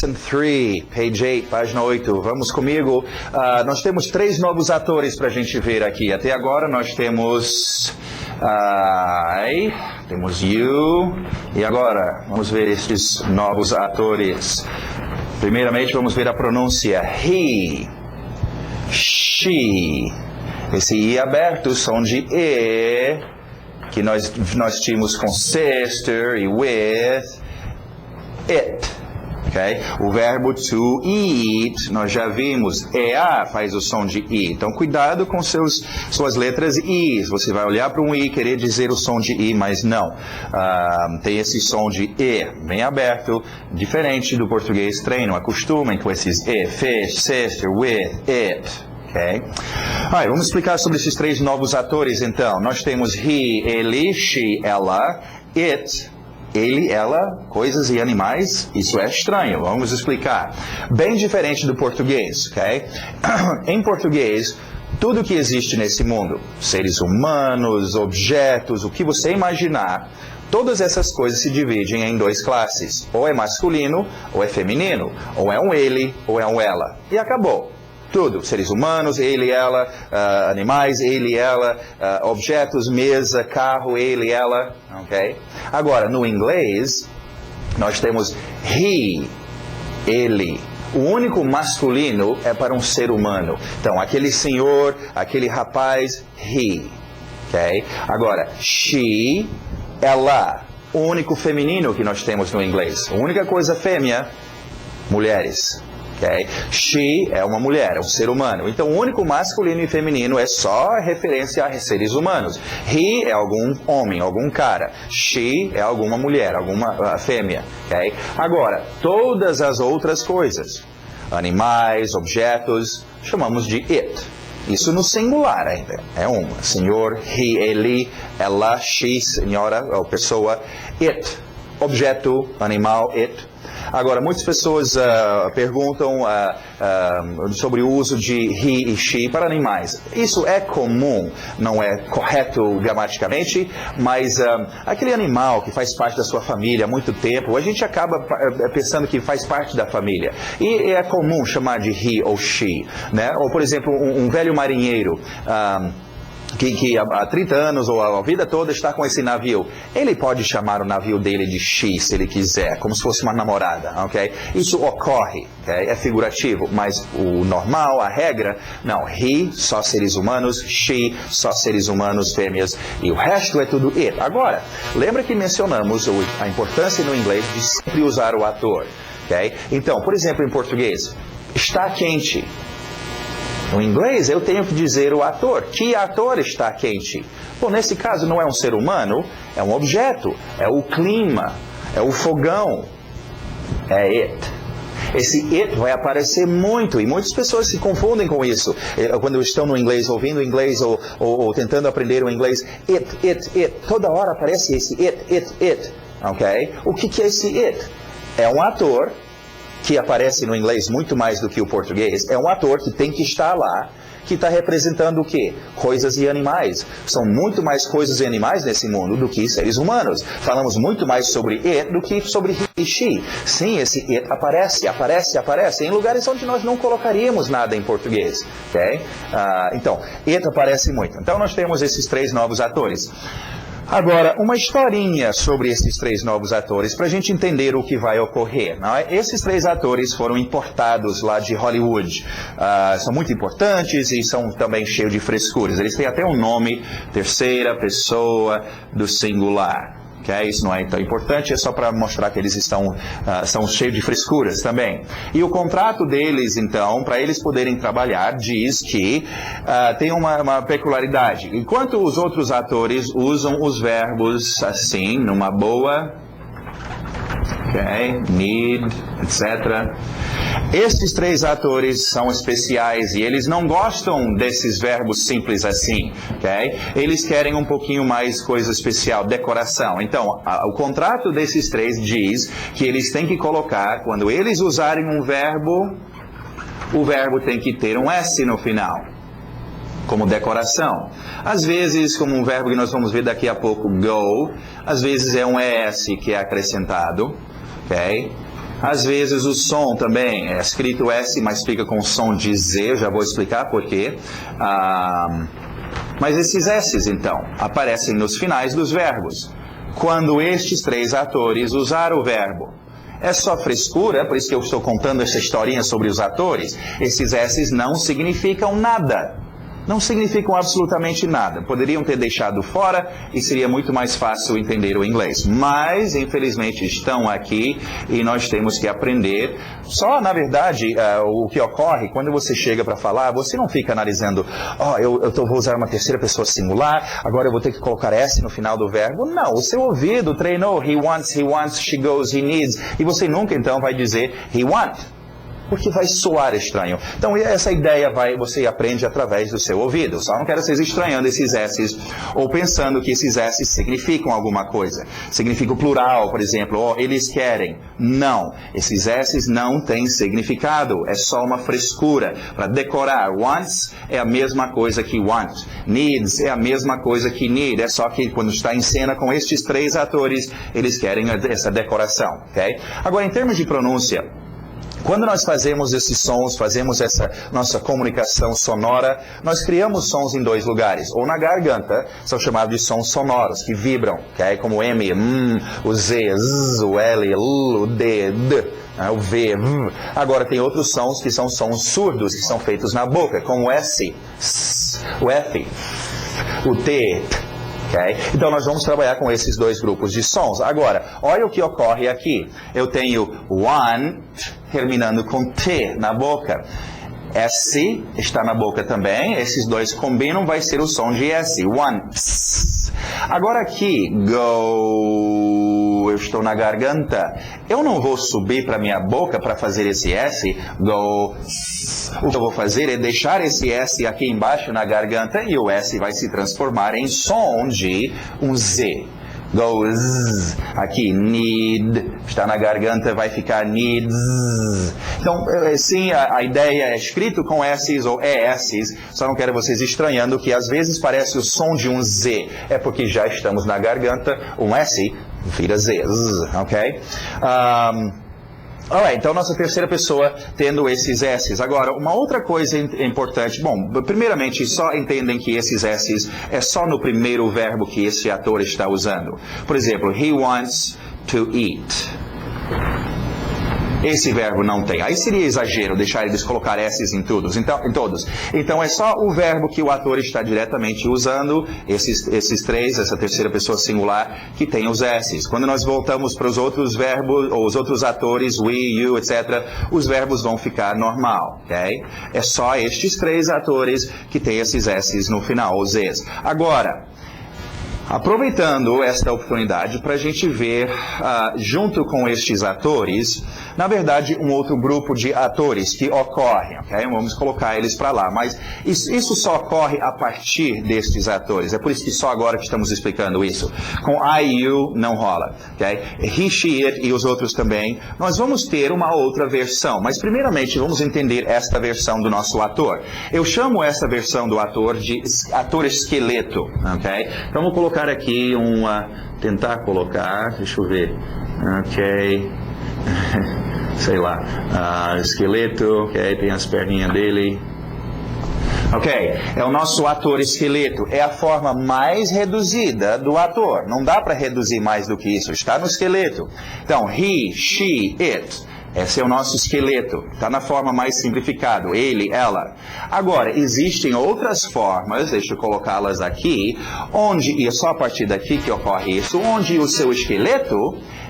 Lesson 3, page 8, página 8. Vamos comigo. Nós temos 3 novos atores para a gente ver aqui. Até agora nós temos I, temos you. E agora vamos ver estes novos atores. Primeiramente vamos ver a pronúncia he, she. Esse I aberto, som de E, que nós tínhamos com sister e with, it. Okay? O verbo to eat, nós já vimos, EA faz o som de I. Então, cuidado com suas letras I. Você vai olhar para um I e querer dizer o som de I, mas não. Tem esse som de E, bem aberto, diferente do português treino. Acostumem com esses E, fish, sister, with, it. Okay? Vamos explicar sobre esses 3 novos atores, então. Nós temos he, ele, she, ela, it, ele, ela, coisas e animais. Isso é estranho, vamos explicar. Bem diferente do português, ok? Em português, tudo que existe nesse mundo, seres humanos, objetos, o que você imaginar, todas essas coisas se dividem em 2 classes. Ou é masculino, ou é feminino. Ou é um ele, ou é um ela. E acabou. Tudo, seres humanos, ele, ela, animais, ele, ela, objetos, mesa, carro, ele, ela, ok? Agora, no inglês, nós temos he, ele. O único masculino é para um ser humano. Então, aquele senhor, aquele rapaz, he, ok? Agora, she, ela. O único feminino que nós temos no inglês. A única coisa fêmea, mulheres. Okay? She é uma mulher, é um ser humano. Então, o único masculino e feminino é só referência a seres humanos. He é algum homem, algum cara. She é alguma mulher, alguma fêmea. Okay? Agora, todas as outras coisas, animais, objetos, chamamos de it. Isso no singular ainda. É uma. Senhor, he, ele, ela, she, senhora, ou pessoa, it. Objeto, animal, it. Agora, muitas pessoas perguntam sobre o uso de he e she para animais. Isso é comum, não é correto gramaticalmente, mas aquele animal que faz parte da sua família há muito tempo, a gente acaba pensando que faz parte da família. E é comum chamar de he ou she, né? Ou, por exemplo, um velho marinheiro que há 30 anos ou a vida toda está com esse navio. Ele pode chamar o navio dele de she, se ele quiser, como se fosse uma namorada, ok? Isso ocorre, okay? É figurativo, mas o normal, a regra, não. He, só seres humanos, she, só seres humanos, fêmeas, e o resto é tudo it. Agora, lembra que mencionamos a importância no inglês de sempre usar o ator, ok? Então, por exemplo, em português, está quente. No inglês, eu tenho que dizer o ator. Que ator está quente? Bom, nesse caso não é um ser humano, é um objeto. É o clima, é o fogão. É it. Esse it vai aparecer muito, e muitas pessoas se confundem com isso. Quando estão no inglês, ouvindo inglês, ou tentando aprender o inglês, it. Toda hora aparece esse it. Ok? O que é esse it? É um ator que aparece no inglês muito mais do que o português, é um ator que tem que estar lá, que está representando o quê? Coisas e animais. São muito mais coisas e animais nesse mundo do que seres humanos. Falamos muito mais sobre it do que sobre he e she. Sim, esse it aparece em lugares onde nós não colocaríamos nada em português. Okay? Então, it aparece muito. Então, nós temos esses 3 novos atores. Agora, uma historinha sobre esses 3 novos atores, para a gente entender o que vai ocorrer. Não é? Esses 3 atores foram importados lá de Hollywood. São muito importantes e são também cheios de frescuras. Eles têm até um nome, terceira pessoa do singular. Okay? Isso não é tão importante, é só para mostrar que eles são cheios de frescuras também. E o contrato deles, então, para eles poderem trabalhar, diz que tem uma peculiaridade. Enquanto os outros atores usam os verbos assim, numa boa, need, etc. Estes 3 atores são especiais e eles não gostam desses verbos simples assim, ok? Eles querem um pouquinho mais coisa especial, decoração. Então, o contrato desses 3 diz que eles têm que colocar, quando eles usarem um verbo, o verbo tem que ter um S no final, como decoração. Às vezes, como um verbo que nós vamos ver daqui a pouco, go, às vezes é um ES que é acrescentado, ok? Às vezes o som também é escrito S, mas fica com som de Z, eu já vou explicar por quê. Mas esses S's, então, aparecem nos finais dos verbos. Quando estes três atores usaram o verbo. É só frescura, por isso que eu estou contando essa historinha sobre os atores. Esses S's não significam nada. Não significam absolutamente nada. Poderiam ter deixado fora e seria muito mais fácil entender o inglês. Mas, infelizmente, estão aqui e nós temos que aprender. Só, na verdade, o que ocorre quando você chega para falar, você não fica analisando, vou usar uma terceira pessoa singular, agora eu vou ter que colocar S no final do verbo. Não, o seu ouvido treinou he wants, she goes, he needs. E você nunca, então, vai dizer he want. Porque vai soar estranho. Então, essa ideia você aprende através do seu ouvido. Só não quero vocês estranhando esses S's ou pensando que esses S's significam alguma coisa. Significa o plural, por exemplo. Eles querem. Não. Esses S's não têm significado. É só uma frescura. Para decorar. Wants é a mesma coisa que want. Needs é a mesma coisa que need. É só que quando está em cena com estes três atores, eles querem essa decoração. Okay? Agora, em termos de pronúncia, quando nós fazemos esses sons, fazemos essa nossa comunicação sonora, nós criamos sons em dois lugares. Ou na garganta, são chamados de sons sonoros, que vibram, okay? Como o M, o Z, Z, o L, L, o D, D, o V, V. Agora tem outros sons que são sons surdos, que são feitos na boca, como o S, S, o F, o T, Okay? Então nós vamos trabalhar com esses dois grupos de sons. Agora, olha o que ocorre aqui. Eu tenho want terminando com T na boca. S está na boca também. Esses dois combinam, vai ser o som de S. Wants. Agora aqui, go, eu estou na garganta. Eu não vou subir para minha boca para fazer esse S. Go. O que eu vou fazer é deixar esse S aqui embaixo na garganta e o S vai se transformar em som de um Z. Goes. Aqui, need. Está na garganta, vai ficar needs. Então, sim, a ideia é escrito com S's ou ES's. Só não quero vocês estranhando que às vezes parece o som de um Z. É porque já estamos na garganta. Um S vira Z. Ok? Alright, então nossa terceira pessoa tendo esses S's. Agora, uma outra coisa importante. Bom, primeiramente, só entendem que esses S's é só no primeiro verbo que esse ator está usando. Por exemplo, he wants to eat. Esse verbo não tem. Aí seria exagero deixar eles colocar S's em todos. Então é só o verbo que o ator está diretamente usando, esses três, essa terceira pessoa singular, que tem os S's. Quando nós voltamos para os outros verbos, ou os outros atores, we, you, etc., os verbos vão ficar normal, ok? É só estes três atores que têm esses S's no final, os Z's. Agora, aproveitando esta oportunidade para a gente ver, junto com estes atores, na verdade, um outro grupo de atores que ocorrem, ok? Vamos colocar eles para lá, mas isso só ocorre a partir destes atores. É por isso que só agora que estamos explicando isso. Com I, you, não rola, ok? He, she, it e os outros também. Nós vamos ter uma outra versão, mas primeiramente vamos entender esta versão do nosso ator. Eu chamo esta versão do ator de ator esqueleto, ok? Então, vou colocar aqui tentar colocar, deixa eu ver, ok, sei lá, esqueleto, ok, tem as perninhas dele, ok, é o nosso ator esqueleto, é a forma mais reduzida do ator, não dá para reduzir mais do que isso, está no esqueleto. Então, he, she, it. Esse é o nosso esqueleto, está na forma mais simplificada, ele, ela. Agora, existem outras formas, deixa eu colocá-las aqui, e é só a partir daqui que ocorre isso, onde o seu esqueleto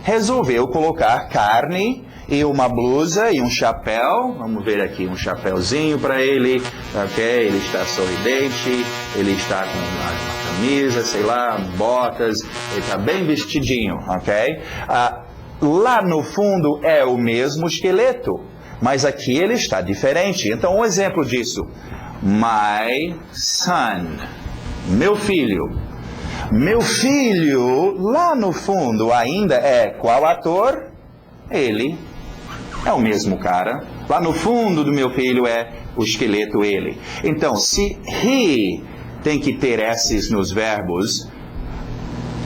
resolveu colocar carne e uma blusa e um chapéu, vamos ver aqui, um chapéuzinho para ele, ok, ele está sorridente, ele está com uma camisa, sei lá, botas, ele está bem vestidinho, ok? Lá no fundo é o mesmo esqueleto, mas aqui ele está diferente. Então, um exemplo disso. My son. Meu filho. Meu filho, lá no fundo ainda é qual ator? Ele. É o mesmo cara. Lá no fundo do meu filho é o esqueleto ele. Então, se he tem que ter S's nos verbos,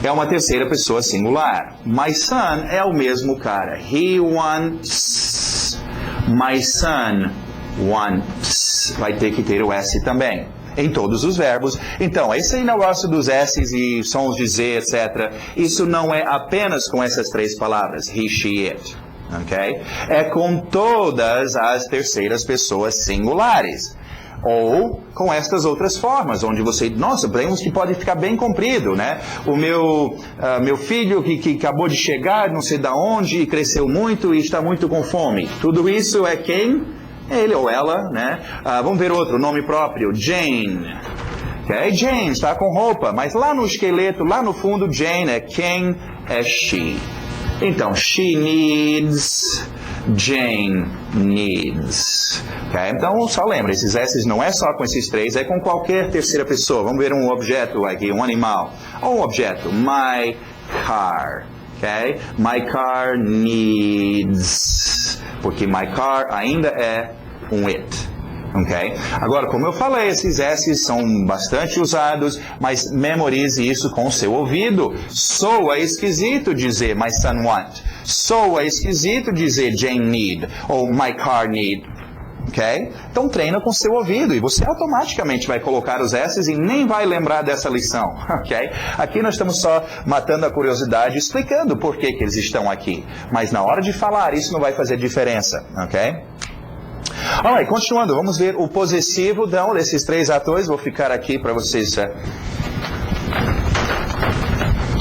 é uma terceira pessoa singular. My son é o mesmo cara. He wants. My son wants. Vai ter que ter o S também, em todos os verbos. Então, esse negócio dos S's e sons de Z, etc., isso não é apenas com essas três palavras, he, she, it. Okay? É com todas as terceiras pessoas singulares. Ou com estas outras formas, onde você, nossa, vemos que pode ficar bem comprido, né? O meu filho que acabou de chegar, não sei de onde, e cresceu muito e está muito com fome. Tudo isso é quem? Ele ou ela, né? Vamos ver outro, nome próprio, Jane. Okay? Jane está com roupa, mas lá no esqueleto, lá no fundo, Jane é quem? É she. Então, she needs, Jane needs. Okay? Então, só lembra, esses S's não é só com esses três, é com qualquer terceira pessoa. Vamos ver um objeto aqui, um animal. Ou um objeto, my car. Okay? My car needs. Porque my car ainda é um it. Okay? Agora, como eu falei, esses S's são bastante usados, mas memorize isso com o seu ouvido. Soa esquisito dizer my son want. Soa esquisito dizer Jane need ou my car need. Okay? Então treina com o seu ouvido e você automaticamente vai colocar os S's e nem vai lembrar dessa lição. Okay? Aqui nós estamos só matando a curiosidade, explicando por que eles estão aqui. Mas na hora de falar, isso não vai fazer diferença. Okay? Alright, continuando, vamos ver o possessivo então, desses três atores. Vou ficar aqui para vocês.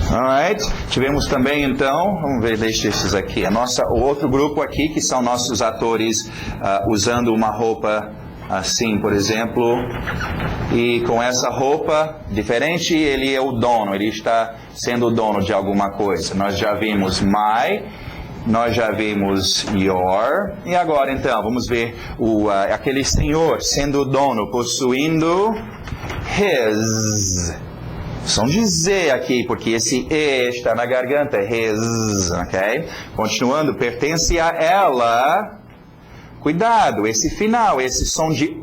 Alright, tivemos também então, vamos ver, deixa esses aqui, o outro grupo aqui, que são nossos atores usando uma roupa assim, por exemplo, e com essa roupa diferente, ele é o dono, ele está sendo o dono de alguma coisa. Nós já vimos my, nós já vimos your, e agora então, vamos ver aquele senhor sendo o dono, possuindo his. Som de Z aqui, porque esse E está na garganta, his, ok? Continuando, pertence a ela. Cuidado, esse final, esse som de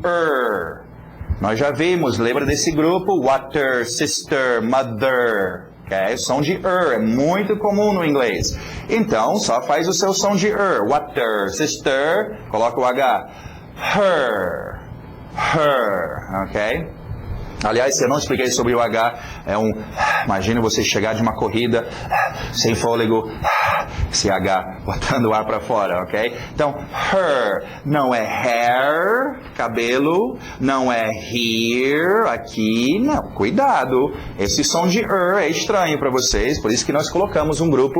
Nós já vimos, lembra desse grupo? Water, sister, mother. Okay? Som de é muito comum no inglês. Então, só faz o seu som de Water, sister, coloca o H. Her, ok? Aliás, se eu não expliquei sobre o H, imagina você chegar de uma corrida, sem fôlego, esse H, botando o ar para fora, ok? Então, her, não é hair, cabelo, não é here, aqui, não, cuidado. Esse som de é estranho para vocês, por isso que nós colocamos um grupo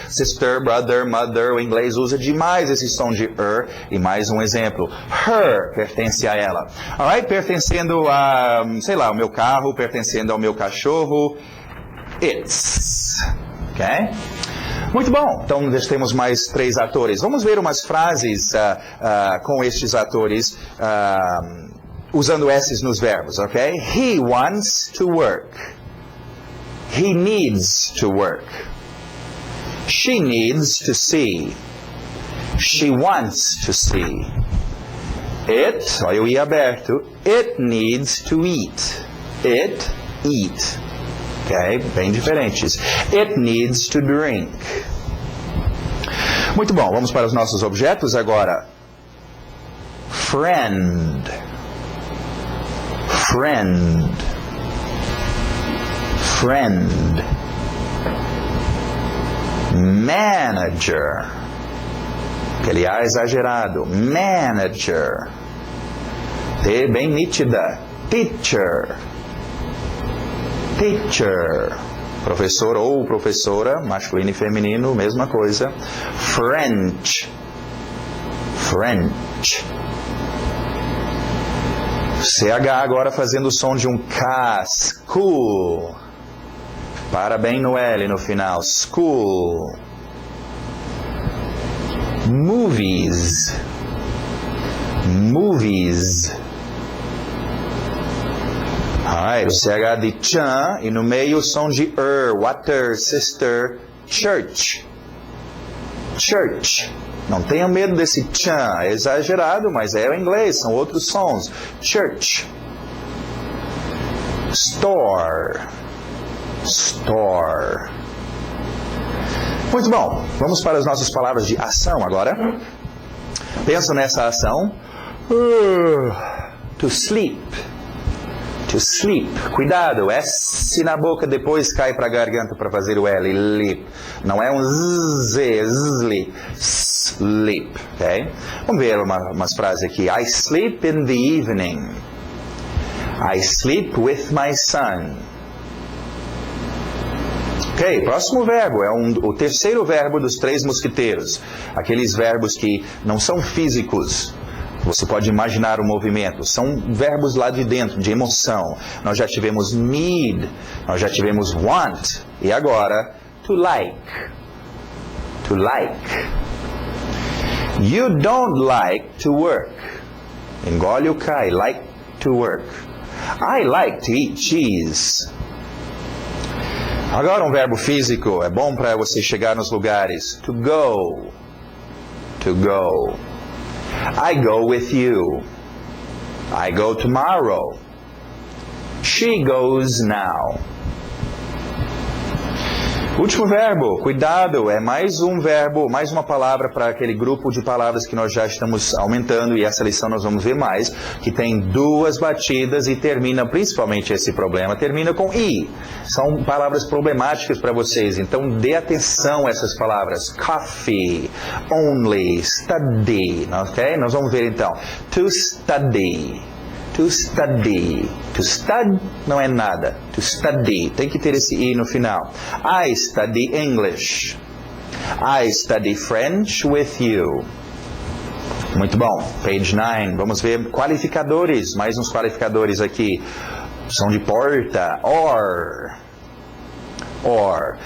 sister, brother, mother, o inglês usa demais esse som de e mais um exemplo, her, pertence a ela. Alright, pertencendo a, sei lá, o meu carro, pertencendo ao meu cachorro, it's, ok? Muito bom, então nós temos mais três atores. Vamos ver umas frases com estes atores usando S's nos verbos, ok? He wants to work. He needs to work. She needs to see. She wants to see. It, olha o I aberto, it needs to eat. It, eat. Ok? Bem diferentes. It needs to drink. Muito bom, vamos para os nossos objetos agora. Friend. Friend. Friend. Manager. Que ele é exagerado. Manager. T bem nítida. Teacher. Teacher. Professor ou professora, masculino e feminino, mesma coisa. French. French. CH agora fazendo o som de um K. School. Para bem no L no final. School. Movies. Movies. O CH de chan e no meio o som de water, sister, church. Church. Não tenha medo desse chan, é exagerado, mas é o inglês, são outros sons. Church. Store. Store. Muito bom. Vamos para as nossas palavras de ação agora. Pensa nessa ação. To sleep. To sleep. Cuidado, S na boca, depois cai para a garganta para fazer o L. Lip. Não é um Z, sleep. Sleep, ok? Vamos ver umas frases aqui. I sleep in the evening. I sleep with my son. Ok, próximo verbo. É o terceiro verbo dos 3 mosquiteiros. Aqueles verbos que não são físicos. Você pode imaginar o movimento. São verbos lá de dentro, de emoção. Nós já tivemos need, nós já tivemos want. E agora, to like. To like. You don't like to work. Engole o K, like to work. I like to eat cheese. Agora um verbo físico. É bom para você chegar nos lugares. To go. To go. I go with you. I go tomorrow. She goes now. Último verbo, cuidado, é mais um verbo, mais uma palavra para aquele grupo de palavras que nós já estamos aumentando, e essa lição nós vamos ver mais, que tem 2 batidas e termina, principalmente esse problema, termina com I. São palavras problemáticas para vocês, então dê atenção a essas palavras. Coffee, only, study, ok? Nós vamos ver então. To study. To study. To stud não é nada. To study. Tem que ter esse I no final. I study English. I study French with you. Muito bom. Page 9. Vamos ver qualificadores. Mais uns qualificadores aqui. Som de porta. Or. Or.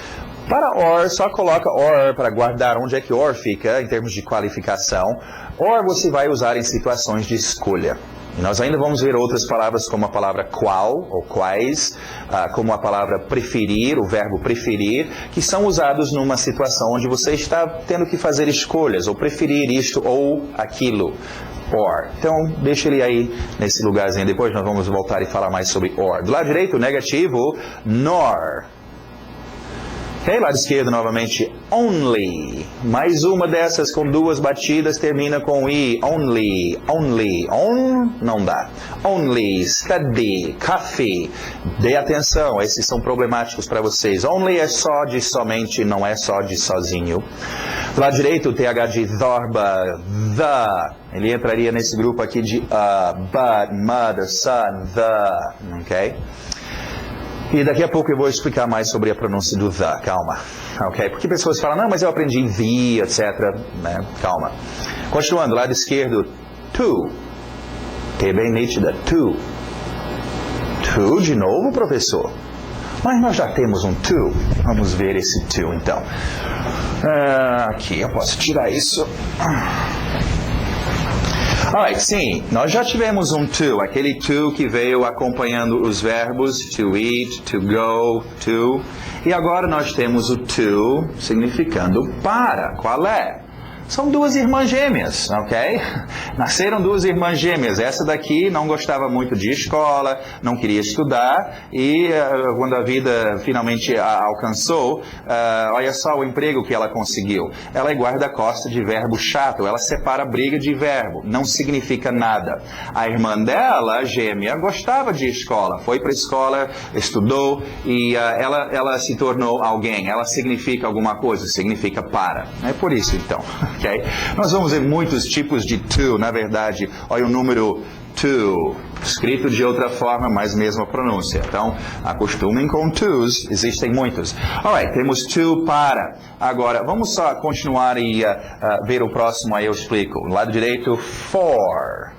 Para or, só coloca or para guardar onde é que or fica em termos de qualificação. Or você vai usar em situações de escolha. E nós ainda vamos ver outras palavras como a palavra qual ou quais, como a palavra preferir, o verbo preferir, que são usados numa situação onde você está tendo que fazer escolhas, ou preferir isto ou aquilo. Or. Então, deixa ele aí nesse lugarzinho. Depois nós vamos voltar e falar mais sobre or. Do lado direito, negativo, nor. Ok, lado esquerdo novamente, only. Mais uma dessas com 2 batidas termina com I. Only, only. On não dá. Only, study, coffee. Dê atenção, esses são problemáticos para vocês. Only é só de somente, não é só de sozinho. Do lado direito, o TH de Zorba, the. Ele entraria nesse grupo aqui de but, mother, son, the. Ok? E daqui a pouco eu vou explicar mais sobre a pronúncia do the, calma. Ok? Porque pessoas falam, não, mas eu aprendi em the, etc. Né? Calma. Continuando, lado esquerdo, to. T bem nítida, to. To de novo, professor? Mas nós já temos um to. Vamos ver esse to, então. Aqui, eu posso tirar isso. Alright, sim, nós já tivemos um to, aquele to que veio acompanhando os verbos to eat, to go, to. E agora nós temos o to significando para. Qual é? São 2 irmãs gêmeas, ok? Nasceram 2 irmãs gêmeas. Essa daqui não gostava muito de escola, não queria estudar, e quando a vida finalmente a alcançou, olha só o emprego que ela conseguiu. Ela é guarda-costas de verbo chato, ela separa briga de verbo, não significa nada. A irmã dela, a gêmea, gostava de escola, foi para a escola, estudou, e ela se tornou alguém. Ela significa alguma coisa, significa para. É por isso, então. Okay? Nós vamos ver muitos tipos de to, na verdade. Olha o número to, escrito de outra forma, mas mesma pronúncia. Então, acostumem com tos, existem muitos. Alright, temos to para. Agora, vamos só continuar e ver o próximo, aí eu explico. No lado direito, for.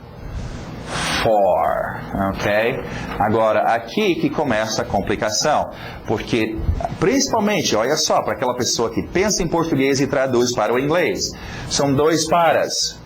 For, ok? Agora, aqui que começa a complicação, porque, principalmente, olha só, para aquela pessoa que pensa em português e traduz para o inglês, são 2 paras.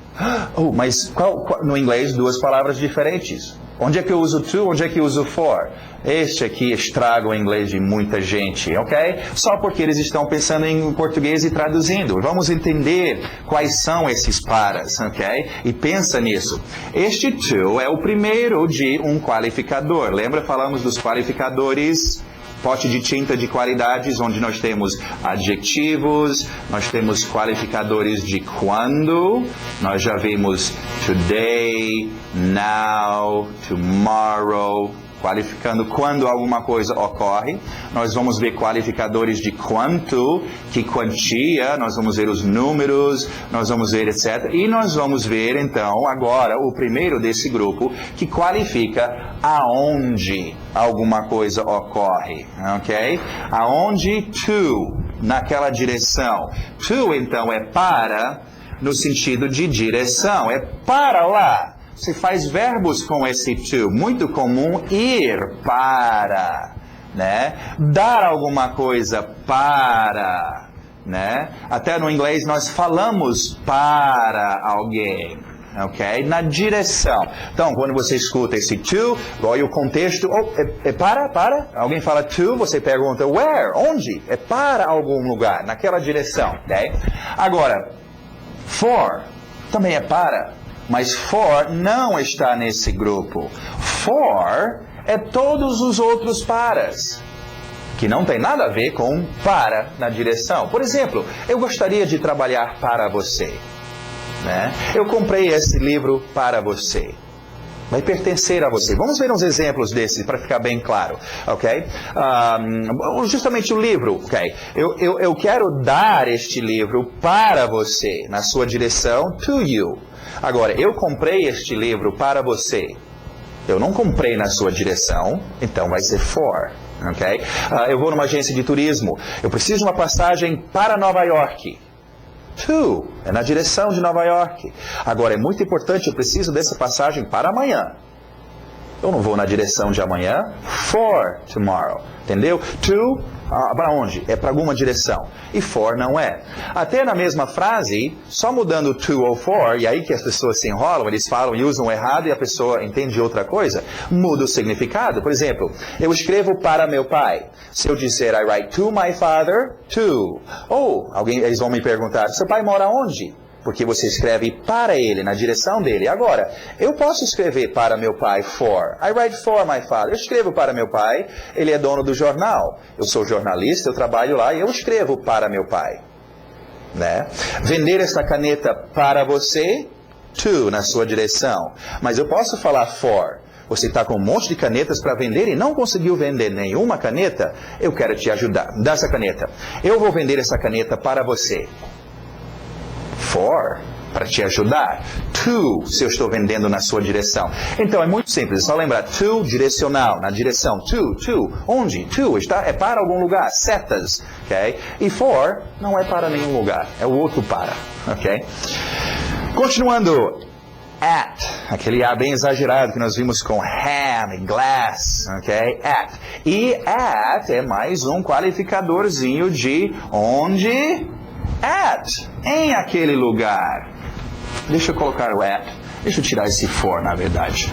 Oh, mas no inglês, 2 palavras diferentes. Onde é que eu uso to, onde é que eu uso for? Este aqui estraga o inglês de muita gente, ok? Só porque eles estão pensando em português e traduzindo. Vamos entender quais são esses paras, ok? E pensa nisso. Este to é o primeiro de um qualificador. Lembra, falamos dos qualificadores pote de tinta de qualidades, onde nós temos adjetivos, nós temos qualificadores de quando, nós já vimos today, now, tomorrow, qualificando quando alguma coisa ocorre. Nós vamos ver qualificadores de quanto, que quantia, nós vamos ver os números, nós vamos ver etc. E nós vamos ver, então, agora, o primeiro desse grupo, que qualifica aonde alguma coisa ocorre, ok? Aonde to, naquela direção. To, então, é para, no sentido de direção, é para lá. Você faz verbos com esse to, muito comum, ir para, né? Dar alguma coisa para, né? Até no inglês nós falamos para alguém, ok? Na direção. Então, quando você escuta esse to, olha o contexto, é para? Alguém fala to, você pergunta where, onde? É para algum lugar, naquela direção, ok? Agora, for, também é para. Mas for não está nesse grupo. For é todos os outros paras, que não tem nada a ver com para na direção. Por exemplo, eu gostaria de trabalhar para você, né? Eu comprei esse livro para você. Vai pertencer a você. Vamos ver uns exemplos desses para ficar bem claro, ok? Justamente o livro, ok? Eu quero dar este livro para você, na sua direção, to you. Agora, eu comprei este livro para você. Eu não comprei na sua direção, então vai ser for, ok? Eu vou numa agência de turismo. Eu preciso de uma passagem para Nova York. To, é na direção de Nova York. Agora, é muito importante, eu preciso dessa passagem para amanhã. Eu não vou na direção de amanhã. For tomorrow. Entendeu? To, para onde? É para alguma direção. E for não é. Até na mesma frase, só mudando to ou for, e aí que as pessoas se enrolam, eles falam e usam errado e a pessoa entende outra coisa, muda o significado. Por exemplo, eu escrevo para meu pai. Se eu disser I write to my father, to. Ou, eles vão me perguntar, seu pai mora onde? Porque você escreve para ele, na direção dele. Agora, eu posso escrever para meu pai, for. I write for my father. Eu escrevo para meu pai, ele é dono do jornal. Eu sou jornalista, eu trabalho lá e eu escrevo para meu pai. Né? Vender esta caneta para você, to, na sua direção. Mas eu posso falar for. Você está com um monte de canetas para vender e não conseguiu vender nenhuma caneta? Eu quero te ajudar. Dá essa caneta. Eu vou vender essa caneta para você. For, para te ajudar. To, se eu estou vendendo na sua direção. Então, é muito simples, é só lembrar. To, direcional, na direção. To, onde? To, é para algum lugar. Setas, ok? E for, não é para nenhum lugar. É o outro para, ok? Continuando. At, aquele A bem exagerado que nós vimos com ham e glass, ok? At. E at é mais um qualificadorzinho de onde? At, em aquele lugar. Deixa eu colocar o at. Deixa eu tirar esse for, na verdade.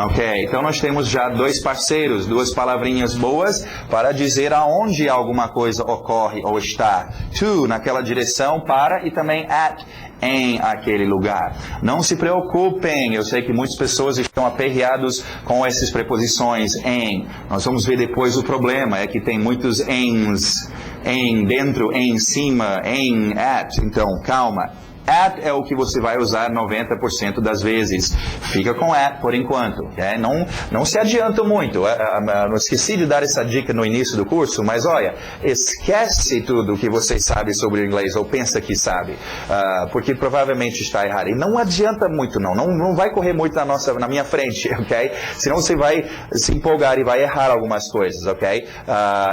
Ok, então nós temos já dois parceiros, duas palavrinhas boas para dizer aonde alguma coisa ocorre ou está. To, naquela direção, para, e também at, em aquele lugar. Não se preocupem, eu sei que muitas pessoas estão aperreados com essas preposições em. Nós vamos ver depois o problema, é que tem muitos ens, em, dentro, em cima, em, at. Então, calma. At é o que você vai usar 90% das vezes. Fica com at por enquanto. Okay? Não se adianta muito. Eu esqueci de dar essa dica no início do curso, mas olha, esquece tudo que você sabe sobre o inglês, ou pensa que sabe, porque provavelmente está errado. E não adianta muito não vai correr muito na minha frente, ok? Senão você vai se empolgar e vai errar algumas coisas, ok?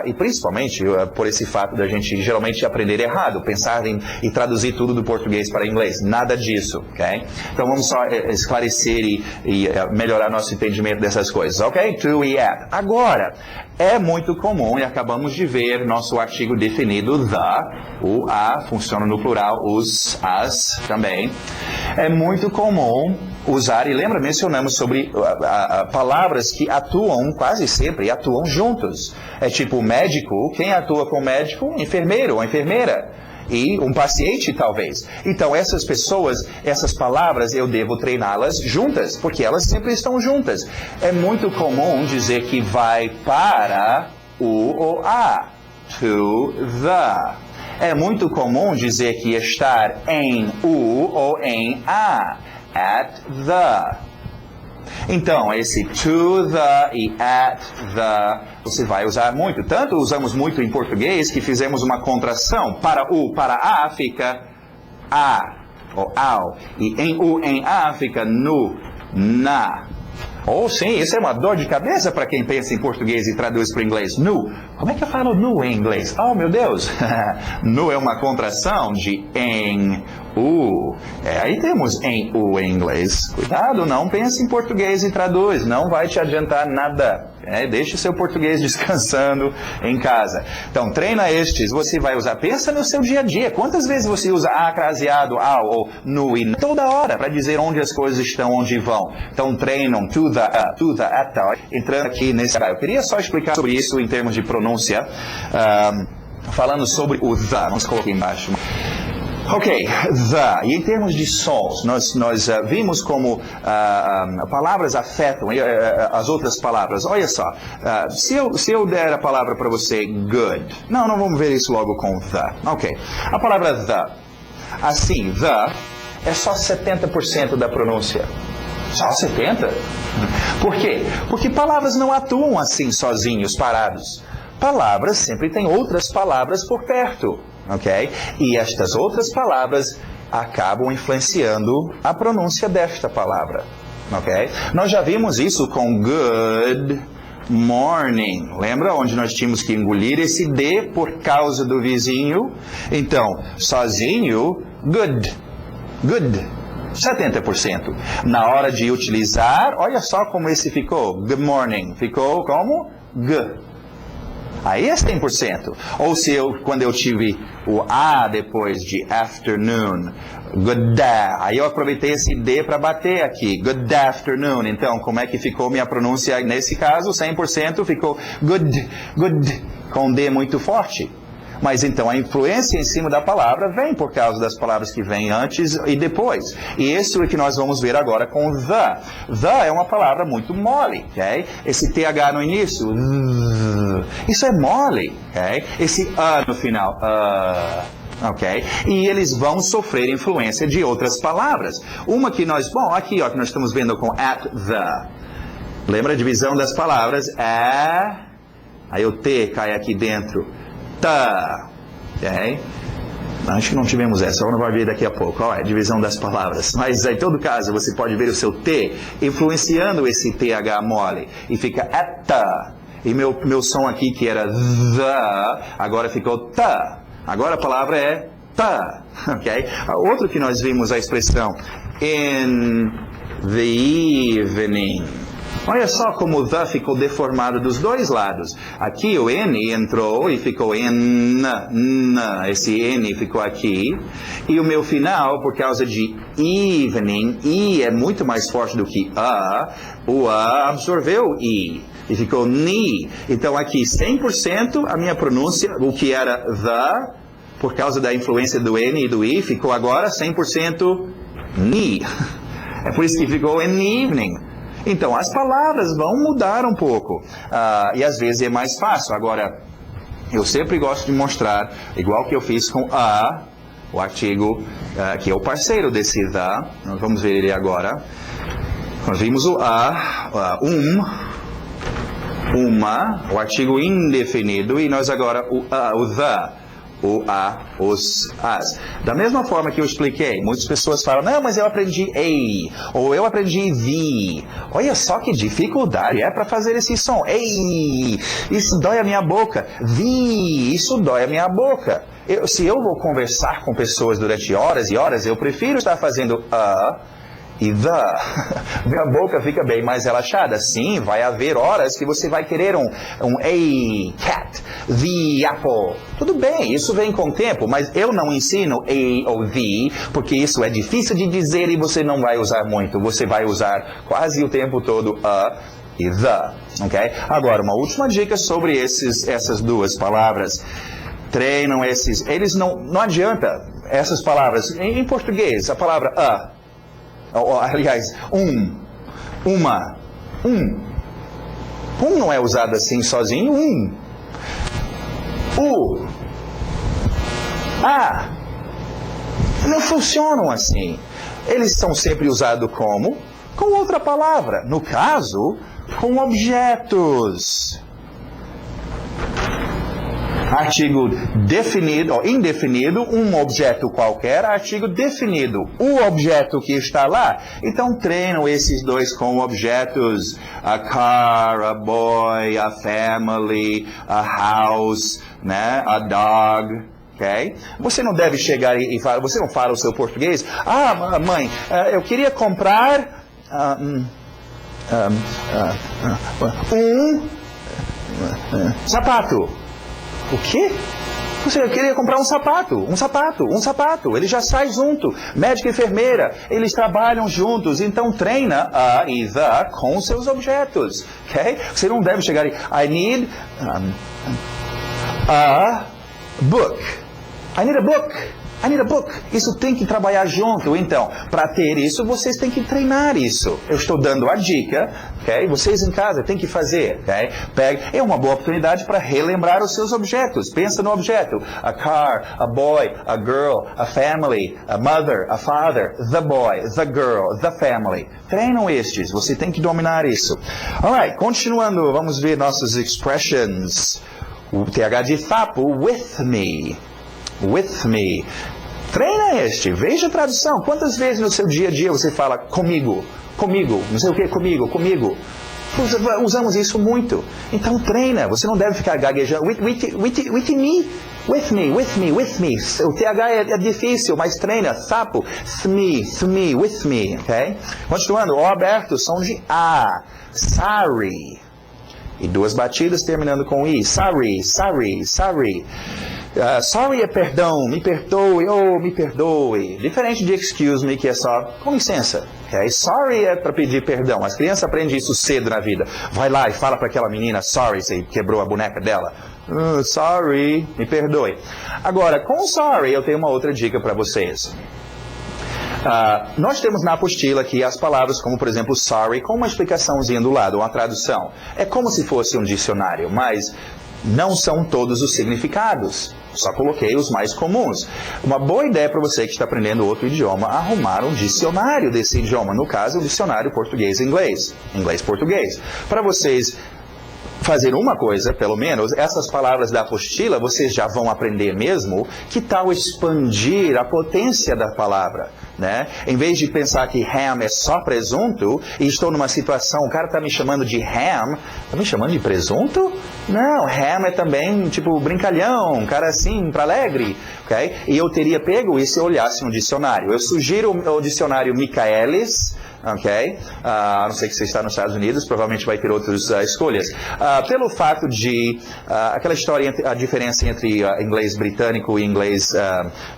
E principalmente por esse fato da gente geralmente aprender errado, pensar e traduzir tudo do português para inglês. Nada disso, ok? Então vamos só esclarecer e melhorar nosso entendimento dessas coisas, ok? To e at. Agora, é muito comum, e acabamos de ver nosso artigo definido, the, o a, funciona no plural, os, as também. É muito comum usar, e lembra, mencionamos sobre palavras que atuam quase sempre, atuam juntos. É tipo médico, quem atua com médico? Enfermeiro ou enfermeira. E um paciente, talvez. Então, essas pessoas, essas palavras, eu devo treiná-las juntas, porque elas sempre estão juntas. É muito comum dizer que vai para ou a. To the. É muito comum dizer que estar em o ou em a. At the. Então, esse to the e at the você vai usar muito. Tanto usamos muito em português que fizemos uma contração. Para o, para a fica a ou ao. E em o, em a fica no, na. Ou sim, isso é uma dor de cabeça para quem pensa em português e traduz para o inglês. Nu. Como é que eu falo nu em inglês? Oh, meu Deus. Nu é uma contração de em u. Aí temos em u em inglês. Cuidado, não pense em português e traduz. Não vai te adiantar nada. Deixe o seu português descansando em casa. Então, treina estes. Você vai usar. Pensa no seu dia a dia. Quantas vezes você usa a, craseado, ao ou no e toda hora para dizer onde as coisas estão, onde vão. Então, treinam to the, at the. Entrando aqui nesse... Eu queria só explicar sobre isso em termos de pronúncia. Falando sobre o the. Vamos colocar aqui embaixo. Ok, the. E em termos de sons, nós vimos como palavras afetam as outras palavras. Olha só, se eu der a palavra para você, good. Não vamos ver isso logo com the. Ok, a palavra the. Assim, the é só 70% da pronúncia. Só 70%? Por quê? Porque palavras não atuam assim sozinhos, parados. Palavras sempre têm outras palavras por perto. Ok? E estas outras palavras acabam influenciando a pronúncia desta palavra. Ok? Nós já vimos isso com good morning. Lembra onde nós tínhamos que engolir esse D por causa do vizinho? Então, sozinho, good. Good. 70%. Na hora de utilizar, olha só como esse ficou. Good morning. Ficou como? G. Aí é 100%. Ou se quando eu tive o A depois de afternoon, good day, aí eu aproveitei esse D para bater aqui, good afternoon. Então, como é que ficou minha pronúncia nesse caso? 100% ficou good, com D muito forte. Mas então a influência em cima da palavra vem por causa das palavras que vêm antes e depois. E isso é que nós vamos ver agora com the. The é uma palavra muito mole, ok? Esse TH no início, isso é mole, ok? Esse A no final, ok? E eles vão sofrer influência de outras palavras. Uma que nós, aqui ó, que nós estamos vendo com at the. Lembra a divisão das palavras? Aí o T cai aqui dentro. Tá, ok? Acho que não tivemos essa, não vai ver daqui a pouco. Ó, é a divisão das palavras. Mas em todo caso, você pode ver o seu T influenciando esse TH mole. E fica ata. E meu som aqui, que era the, agora ficou ta. Agora a palavra é ta, ok? Outro que nós vimos a expressão in the evening. Olha só como o the ficou deformado dos dois lados. Aqui o N entrou e ficou N. Esse N ficou aqui. E o meu final, por causa de evening, I é muito mais forte do que A. O A absorveu o I. E ficou ni. Então aqui 100% a minha pronúncia, o que era the, por causa da influência do N e do I, ficou agora 100% ni. É por isso que ficou in evening. Então, as palavras vão mudar um pouco. E às vezes é mais fácil. Agora, eu sempre gosto de mostrar, igual que eu fiz com a, o artigo, que é o parceiro desse the. Nós vamos ver ele agora. Nós vimos o uma, o artigo indefinido, e nós agora o the. O a, os, as. Da mesma forma que eu expliquei, muitas pessoas falam, não, mas eu aprendi ei, ou eu aprendi vi. Olha só que dificuldade é para fazer esse som. Ei, isso dói a minha boca. Vi, isso dói a minha boca. Se eu vou conversar com pessoas durante horas e horas, eu prefiro estar fazendo e the. Minha boca fica bem mais relaxada. Sim, vai haver horas que você vai querer um a cat, the apple. Tudo bem, isso vem com o tempo, mas eu não ensino a ou the, porque isso é difícil de dizer e você não vai usar muito. Você vai usar quase o tempo todo a e the, ok? Agora, uma última dica sobre essas duas palavras. Treinam esses, eles não adianta essas palavras. Em português, a palavra aliás, uma, um não é usado assim sozinho, o, a. Não funcionam assim. Eles são sempre usados como? Com outra palavra. No caso, com objetos. Artigo definido ou indefinido, um objeto qualquer, artigo definido, o objeto que está lá. Então treinam esses dois com objetos, a car, a boy, a family, a house, né, a dog. Okay? Você não deve chegar e falar, você não fala o seu português. Ah, mãe, eu queria comprar um sapato. O quê? Você queria comprar um sapato. Ele já sai junto. Médico e enfermeira, eles trabalham juntos. Então treina a e the com seus objetos. Okay? Você não deve chegar e I need a book. I need a book. I need a book. Isso tem que trabalhar junto. Então, para ter isso, vocês têm que treinar isso. Eu estou dando a dica, ok? Vocês em casa têm que fazer, ok? É uma boa oportunidade para relembrar os seus objetos. Pensa no objeto. A car, a boy, a girl, a family, a mother, a father, the boy, the girl, the family. Treinam estes. Você tem que dominar isso. Alright, continuando, vamos ver nossas expressions. O TH de sapo, with me. With me. Treina este. Veja a tradução. Quantas vezes no seu dia a dia você fala comigo? Comigo. Não sei o que, comigo. Usamos isso muito. Então treina. Você não deve ficar gaguejando. With me. With me. O TH é difícil, mas treina. Sapo. Me. With me. Okay? Continuando. O aberto, som de A. Sorry. E duas batidas terminando com I. Sorry. Sorry é perdão, me perdoe. Diferente de excuse me, que é só com licença. Okay? Sorry é para pedir perdão. As crianças aprendem isso cedo na vida. Vai lá e fala para aquela menina, sorry, você quebrou a boneca dela. Sorry, me perdoe. Agora, com sorry, eu tenho uma outra dica para vocês. Nós temos na apostila aqui as palavras como, por exemplo, sorry, com uma explicaçãozinha do lado, uma tradução. É como se fosse um dicionário, mas não são todos os significados. Só coloquei os mais comuns. Uma boa ideia para você que está aprendendo outro idioma, arrumar um dicionário desse idioma. No caso, um dicionário português-inglês. Inglês-português. Para vocês fazer uma coisa, pelo menos, essas palavras da apostila, vocês já vão aprender mesmo. Que tal expandir a potência da palavra? Né? Em vez de pensar que ham é só presunto, e estou numa situação, o cara está me chamando de ham, está me chamando de presunto? Não, ham é também tipo brincalhão, um cara assim, para alegre, ok? E eu teria pego isso se eu olhasse no dicionário. Eu sugiro o dicionário Michaelis, ok? A não ser que você está nos Estados Unidos, provavelmente vai ter outras escolhas. Pelo fato de, aquela história, a diferença entre inglês britânico e inglês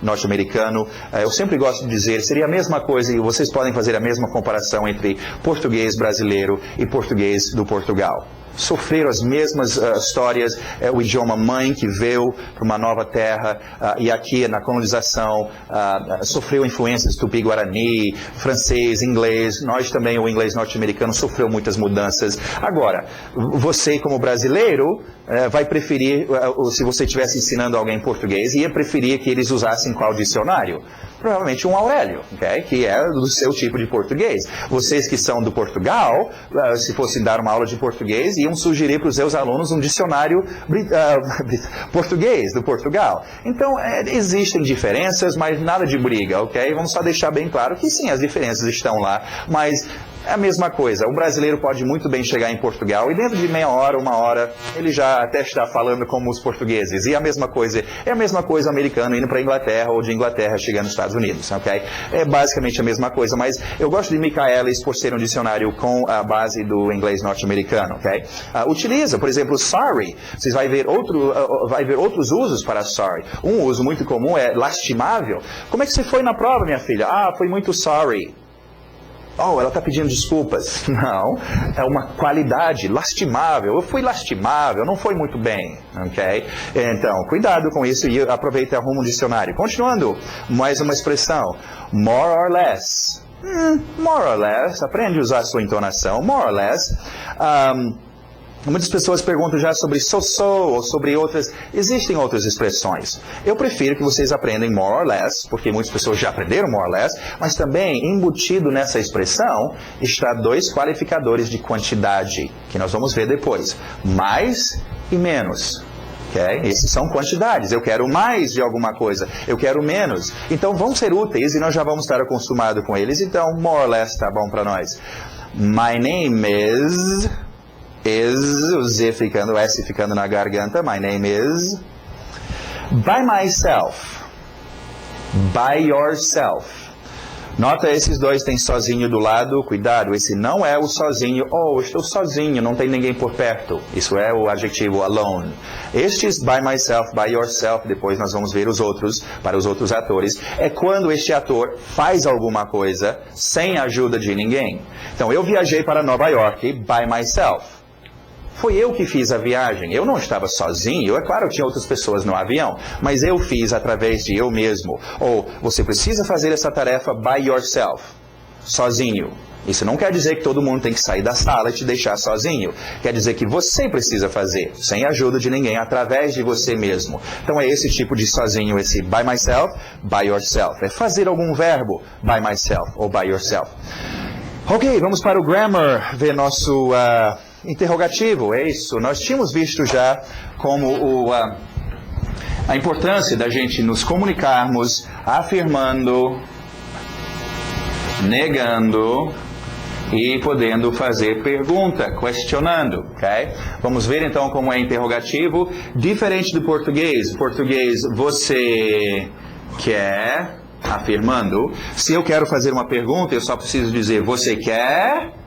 norte-americano, eu sempre gosto de dizer, seria a mesma coisa, e vocês podem fazer a mesma comparação entre português brasileiro e português do Portugal. Sofreram as mesmas histórias, o idioma mãe que veio para uma nova terra e aqui na colonização sofreu influências tupi-guarani, francês, inglês, nós também, o inglês norte-americano sofreu muitas mudanças. Agora, você como brasileiro vai preferir, se você estivesse ensinando alguém português, ia preferir que eles usassem qual dicionário? Provavelmente um Aurélio, okay? Que é do seu tipo de português. Vocês que são do Portugal, se fossem dar uma aula de português, iam sugerir para os seus alunos um dicionário português do Portugal. Então, existem diferenças, mas nada de briga, ok? Vamos só deixar bem claro que sim, as diferenças estão lá, mas é a mesma coisa. O brasileiro pode muito bem chegar em Portugal e dentro de meia hora, uma hora, ele já até está falando como os portugueses. E a mesma coisa, é a mesma coisa o americano indo para a Inglaterra ou de Inglaterra chegando nos Estados Unidos, ok? É basicamente a mesma coisa, mas eu gosto de Michaelis por ser um dicionário com a base do inglês norte-americano, ok? Utiliza, por exemplo, sorry. Vocês vai ver outros usos para sorry. Um uso muito comum é lastimável. Como é que você foi na prova, minha filha? Foi muito sorry. Ela está pedindo desculpas. Não, é uma qualidade lastimável. Eu fui lastimável, não foi muito bem, ok? Então, cuidado com isso e aproveita e arruma um dicionário. Continuando, mais uma expressão. More or less. More or less, aprende a usar a sua entonação. More or less. Muitas pessoas perguntam já sobre so-so ou sobre outras. Existem outras expressões. Eu prefiro que vocês aprendam more or less, porque muitas pessoas já aprenderam more or less, mas também embutido nessa expressão está dois qualificadores de quantidade, que nós vamos ver depois. Mais e menos. Okay? Esses são quantidades. Eu quero mais de alguma coisa, eu quero menos. Então vão ser úteis e nós já vamos estar acostumados com eles. Então, more or less tá bom para nós. My name is... o Z ficando, o S ficando na garganta. My name is. By myself. By yourself. Nota, esses dois tem sozinho do lado. Cuidado, esse não é o sozinho. Oh, eu estou sozinho, não tem ninguém por perto. Isso é o adjetivo alone. Estes by myself, by yourself, depois nós vamos ver os outros, para os outros atores, é quando este ator faz alguma coisa sem a ajuda de ninguém. Então, eu viajei para Nova York by myself. Foi eu que fiz a viagem. Eu não estava sozinho. É claro, tinha outras pessoas no avião, mas eu fiz através de eu mesmo. Ou você precisa fazer essa tarefa by yourself, sozinho. Isso não quer dizer que todo mundo tem que sair da sala e te deixar sozinho. Quer dizer que você precisa fazer, sem a ajuda de ninguém, através de você mesmo. Então é esse tipo de sozinho, esse by myself, by yourself. É fazer algum verbo, by myself ou by yourself. Ok, vamos para o grammar, ver nosso... interrogativo, é isso. Nós tínhamos visto já como a importância da gente nos comunicarmos afirmando, negando e podendo fazer pergunta, questionando, ok? Vamos ver então como é interrogativo, diferente do português. Português, você quer, afirmando. Se eu quero fazer uma pergunta, eu só preciso dizer, você quer?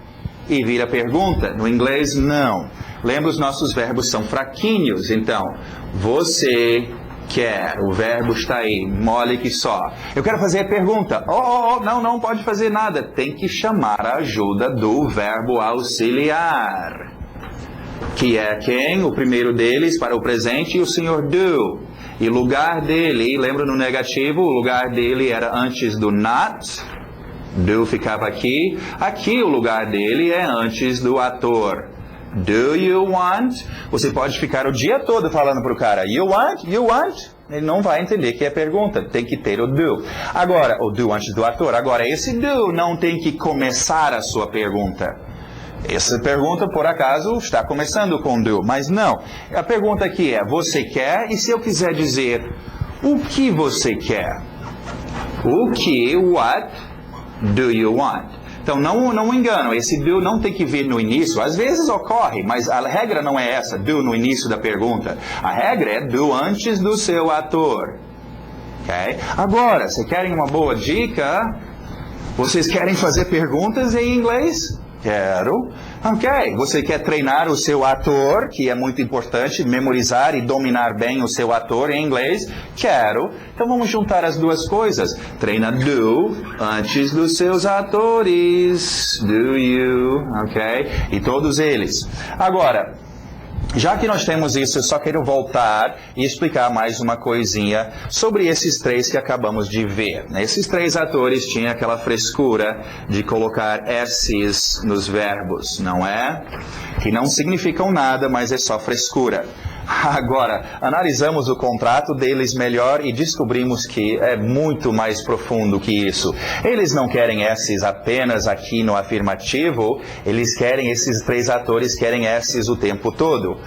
E vira pergunta. No inglês, não. Lembra, os nossos verbos são fraquinhos. Então, você quer. O verbo está aí, mole que só. Eu quero fazer a pergunta. Não pode fazer nada. Tem que chamar a ajuda do verbo auxiliar. Que é quem? O primeiro deles para o presente, o senhor do. E lugar dele, lembra no negativo, o lugar dele era antes do not. Do ficava aqui. Aqui o lugar dele é antes do ator. Do you want? Você pode ficar o dia todo falando para o cara, you want? You want? Ele não vai entender que é pergunta. Tem que ter o do. Agora, o do antes do ator. Agora, esse do não tem que começar a sua pergunta. Essa pergunta, por acaso, está começando com do. Mas não. A pergunta aqui é, você quer? E se eu quiser dizer, o que você quer? O que? What? Do you want? Então, não engano, esse do não tem que vir no início. Às vezes ocorre, mas a regra não é essa, do no início da pergunta. A regra é do antes do seu ator. Okay? Agora, vocês querem uma boa dica? Vocês querem fazer perguntas em inglês? Quero. Ok, você quer treinar o seu ator, que é muito importante, memorizar e dominar bem o seu ator em inglês? Quero. Então vamos juntar as duas coisas. Treina do antes dos seus atores. Do you, ok? E todos eles. Agora, já que nós temos isso, eu só quero voltar e explicar mais uma coisinha sobre esses três que acabamos de ver. Esses três atores tinham aquela frescura de colocar S's nos verbos, não é? Que não significam nada, mas é só frescura. Agora, analisamos o contrato deles melhor e descobrimos que é muito mais profundo que isso. Eles não querem S's apenas aqui no afirmativo, eles querem, esses três atores querem S's o tempo todo.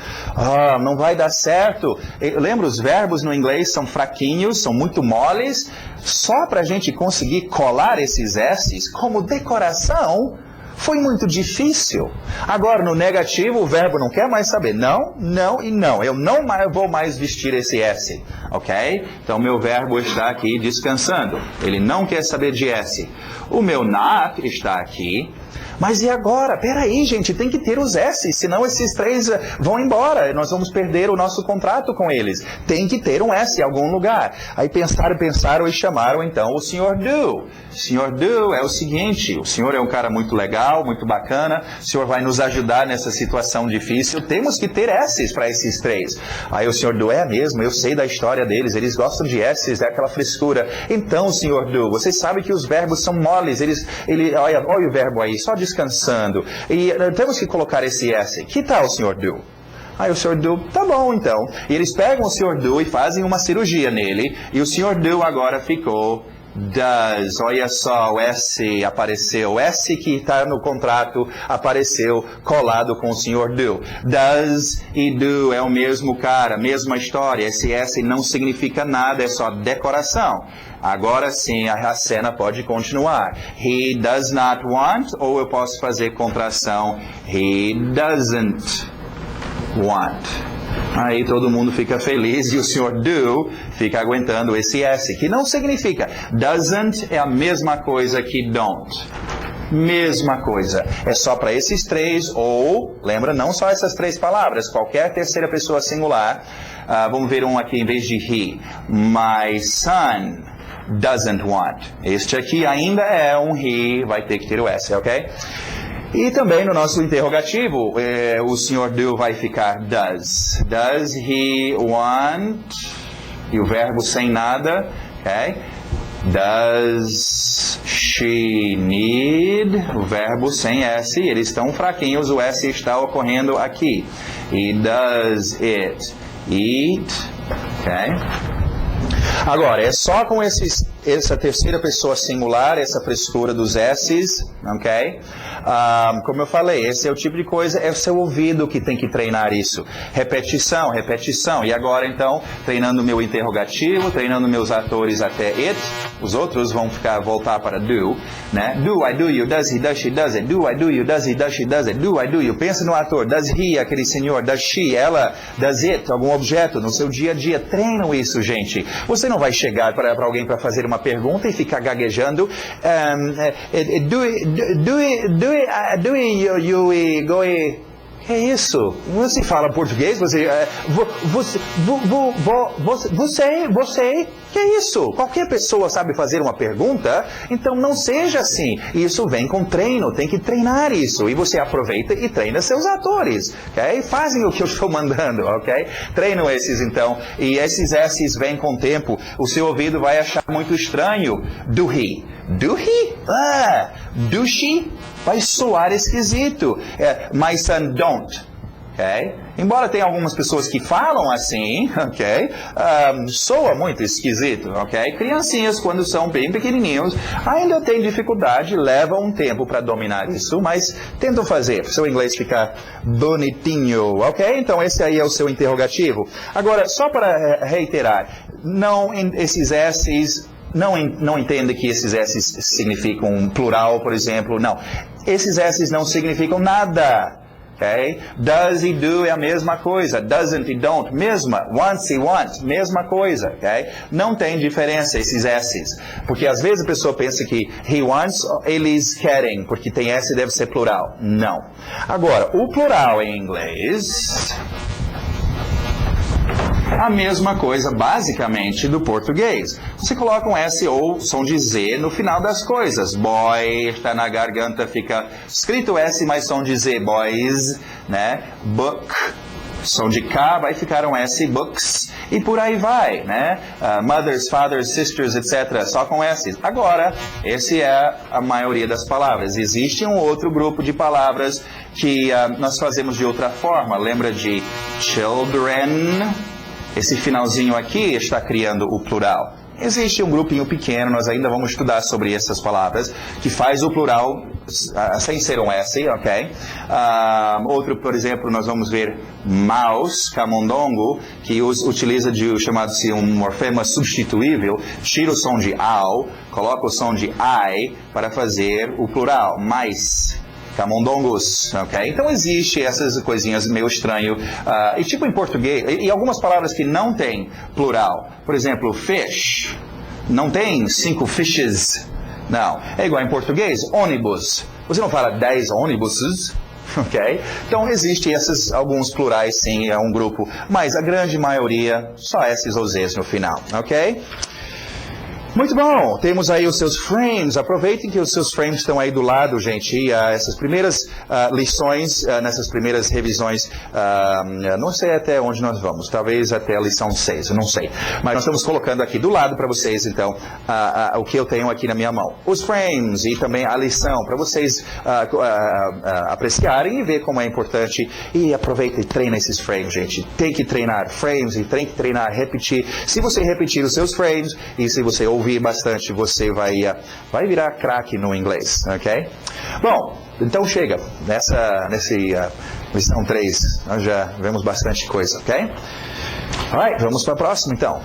Não vai dar certo. Lembra, os verbos no inglês são fraquinhos, são muito moles. Só para a gente conseguir colar esses S's como decoração, foi muito difícil. Agora, no negativo, o verbo não quer mais saber. Não, não e não. Eu não vou mais vestir esse S. Ok? Então, meu verbo está aqui descansando. Ele não quer saber de S. O meu not está aqui. Mas e agora? Peraí, gente, tem que ter os S, senão esses três vão embora. Nós vamos perder o nosso contrato com eles. Tem que ter um S em algum lugar. Aí pensaram e chamaram então o Sr. Do. Sr. Do é o seguinte, o senhor é um cara muito legal, muito bacana, o senhor vai nos ajudar nessa situação difícil, temos que ter S's para esses três. Aí o Sr. Do, é mesmo, eu sei da história deles, eles gostam de S's, é aquela frescura. Então, Sr. Do, você sabe que os verbos são moles, olha o verbo aí, só descansando. E temos que colocar esse S. Que tal, Sr. Do? Aí o Sr. Do, tá bom então. E eles pegam o Sr. Do e fazem uma cirurgia nele. E o Sr. Do agora ficou does. Olha só, o S apareceu. O S que está no contrato apareceu colado com o Sr. Do. Does e do é o mesmo cara, mesma história. Esse S não significa nada, é só decoração. Agora sim, a cena pode continuar. He does not want, ou eu posso fazer contração. He doesn't want. Aí todo mundo fica feliz e o Sr. Do fica aguentando esse S, que não significa. Doesn't é a mesma coisa que don't. Mesma coisa. É só para esses três, ou, lembra, não só essas três palavras, qualquer terceira pessoa singular. Vamos ver um aqui em vez de he. My son doesn't want. Este aqui ainda é um he, vai ter que ter o S, ok? E também no nosso interrogativo, o Sr. Do vai ficar does. Does he want? E o verbo sem nada, ok? Does she need? O verbo sem S. Eles estão fraquinhos, o S está ocorrendo aqui. E does it eat? Ok? Agora, é só com essa terceira pessoa singular, essa frescura dos S's, ok? Como eu falei, esse é o tipo de coisa, é o seu ouvido que tem que treinar isso. Repetição, repetição. E agora, então, treinando meu interrogativo, treinando meus atores até it, os outros vão voltar para do, né? Do, I, do, you, does he, does she, does it. Do, I, do, you, does he, does she, does it. Do, I, do, you. Pensa no ator, does he, aquele senhor, does she, ela, does it, algum objeto no seu dia a dia. Treinam isso, gente. Você não vai chegar para alguém para fazer uma pergunta e ficar gaguejando. Que é isso? Você fala português? Você, que é isso? Qualquer pessoa sabe fazer uma pergunta, então não seja assim. Isso vem com treino, tem que treinar isso. E você aproveita e treina seus atores, ok? Fazem o que eu estou mandando, ok? Treinam esses então, e esses S's vêm com o tempo. O seu ouvido vai achar muito estranho. Do he? Do he? Do she? Vai soar esquisito. My son don't. Okay? Embora tenha algumas pessoas que falam assim, ok? Soa muito esquisito, ok? Criancinhas, quando são bem pequenininhos, ainda têm dificuldade, leva um tempo para dominar isso, mas tentam fazer, para o seu inglês ficar bonitinho, ok? Então esse aí é o seu interrogativo. Agora, só para reiterar, não esses S's... Não entenda que esses S's significam plural, por exemplo. Não. Esses S's não significam nada. Okay? Does e do é a mesma coisa. Doesn't e don't, mesma. Wants e want, mesma coisa. Okay? Não tem diferença esses S's. Porque às vezes a pessoa pensa que he wants, eles querem, porque tem S deve ser plural. Não. Agora, o plural em inglês... A mesma coisa, basicamente, do português. Você coloca um S ou som de Z no final das coisas. Boy, está na garganta, fica escrito S, mas som de Z. Boys, né? Book, som de K, vai ficar um S, books. E por aí vai, né? Mothers, fathers, sisters, etc. Só com S. Agora, esse é a maioria das palavras. Existe um outro grupo de palavras que nós fazemos de outra forma. Lembra de children? Esse finalzinho aqui está criando o plural. Existe um grupinho pequeno, nós ainda vamos estudar sobre essas palavras, que faz o plural sem ser um S, ok? Outro, por exemplo, nós vamos ver mouse, camundongo, que utiliza de chamado-se um morfema substituível, tira o som de ao, coloca o som de I para fazer o plural, mais. Camundongos, ok? Então existe essas coisinhas meio estranho. E tipo em português, e algumas palavras que não tem plural. Por exemplo, fish. Não tem 5 fishes. Não. É igual em português, ônibus. Você não fala 10 ônibuses. Ok? Então existe alguns plurais sim, é um grupo. Mas a grande maioria, só S's ou Z's no final. Ok? Muito bom, temos aí os seus frames, aproveitem que os seus frames estão aí do lado, gente, e essas primeiras lições, nessas primeiras revisões, não sei até onde nós vamos, talvez até a lição 6, eu não sei, mas nós estamos colocando aqui do lado para vocês, então, o que eu tenho aqui na minha mão, os frames e também a lição, para vocês apreciarem e ver como é importante, e aproveita e treina esses frames, gente, tem que treinar frames e tem que treinar, repetir, se você repetir os seus frames, e se você ouvir bastante, você vai virar craque no inglês, ok? Bom, então chega, nessa lição 3, nós já vemos bastante coisa, ok? Alright, vamos para a próxima então.